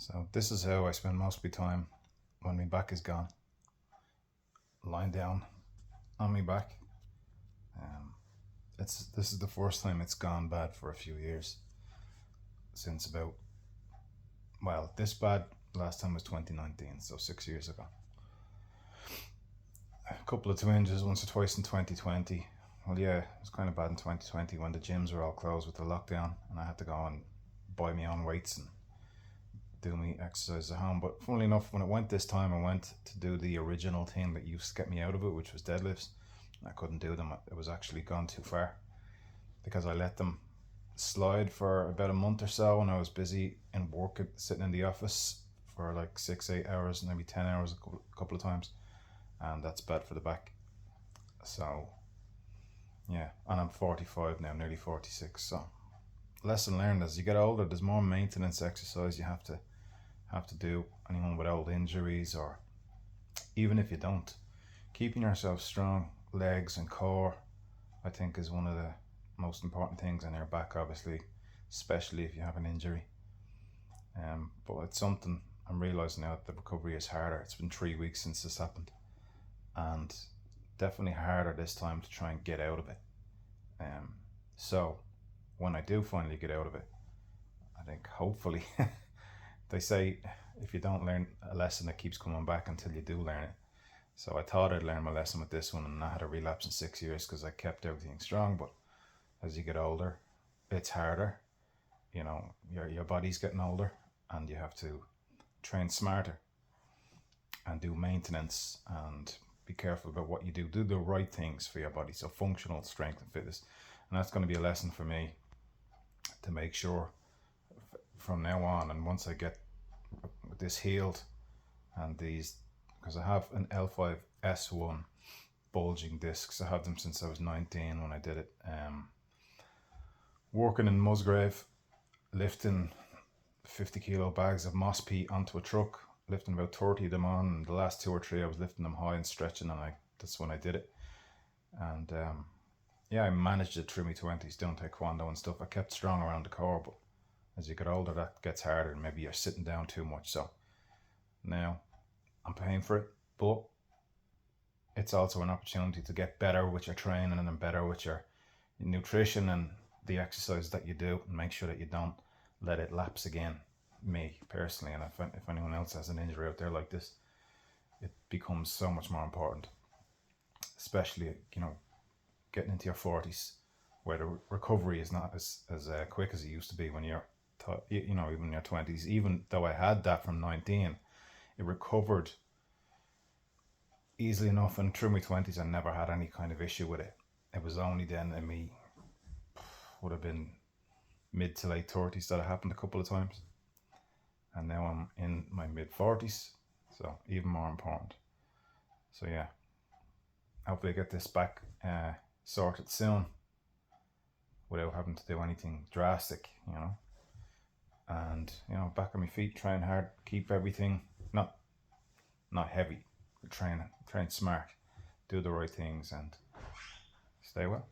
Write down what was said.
So this is how I spend most of my time when my back is gone. Lying down on my back. This is the first time it's gone bad for a few years. Since about, well, this bad last time was 2019, so 6 years ago. A couple of twinges once or twice in 2020. Well, yeah, it was kind of bad in 2020 when the gyms were all closed with the lockdown and I had to go and buy my own weights and do me exercise at home. But funnily enough, when it went this time, I went to do the original thing that used to get me out of it, which was deadlifts. I couldn't do them. It was actually gone too far because I let them slide for about a month or so when I was busy in work, sitting in the office for like 6-8 hours, maybe 10 hours a couple of times, and that's bad for the back. So yeah, and I'm 45 now, nearly 46. So lesson learned: as you get older, there's more maintenance exercise you have to do. Anyone with old injuries, or even if you don't, keeping yourself strong, legs and core, I think is one of the most important things, on your back obviously, especially if you have an injury. But it's something I'm realizing now that the recovery is harder. It's been 3 weeks since this happened, and definitely harder this time to try and get out of it. So when I do finally get out of it, I think hopefully they say if you don't learn a lesson, it keeps coming back until you do learn it. So I thought I'd learn my lesson with this one, and I had a relapse in 6 years because I kept everything strong. But as you get older, it's harder. You know, your body's getting older, and you have to train smarter and do maintenance and be careful about what you do. Do the right things for your body. So functional strength and fitness. And that's going to be a lesson for me to make sure from now on, and once I get this healed and these, because I have an L5-S1 bulging discs. I have them since I was 19 when I did it. Working in Musgrave, lifting 50 kilo bags of moss peat onto a truck, lifting about 30 of them on, and the last 2 or 3 I was lifting them high and stretching, and that's when I did it. And yeah, I managed it through my 20s, doing taekwondo and stuff. I kept strong around the core, but as you get older, that gets harder, and maybe you're sitting down too much. So now I'm paying for it, but it's also an opportunity to get better with your training and better with your nutrition and the exercise that you do, and make sure that you don't let it lapse again. Me personally, and if anyone else has an injury out there like this, it becomes so much more important, especially, you know, getting into your 40s, where the recovery is not as quick as it used to be when you're you know, even in your 20s. Even though I had that from 19, it recovered easily enough, and through my 20s I never had any kind of issue with it. It was only then in me, would have been mid to late 30s, that it happened a couple of times, and now I'm in my mid 40s, so even more important. So yeah, hopefully I get this back sorted soon without having to do anything drastic, you know. And, you know, back on my feet, trying hard, keep everything not heavy, train smart, do the right things, and stay well.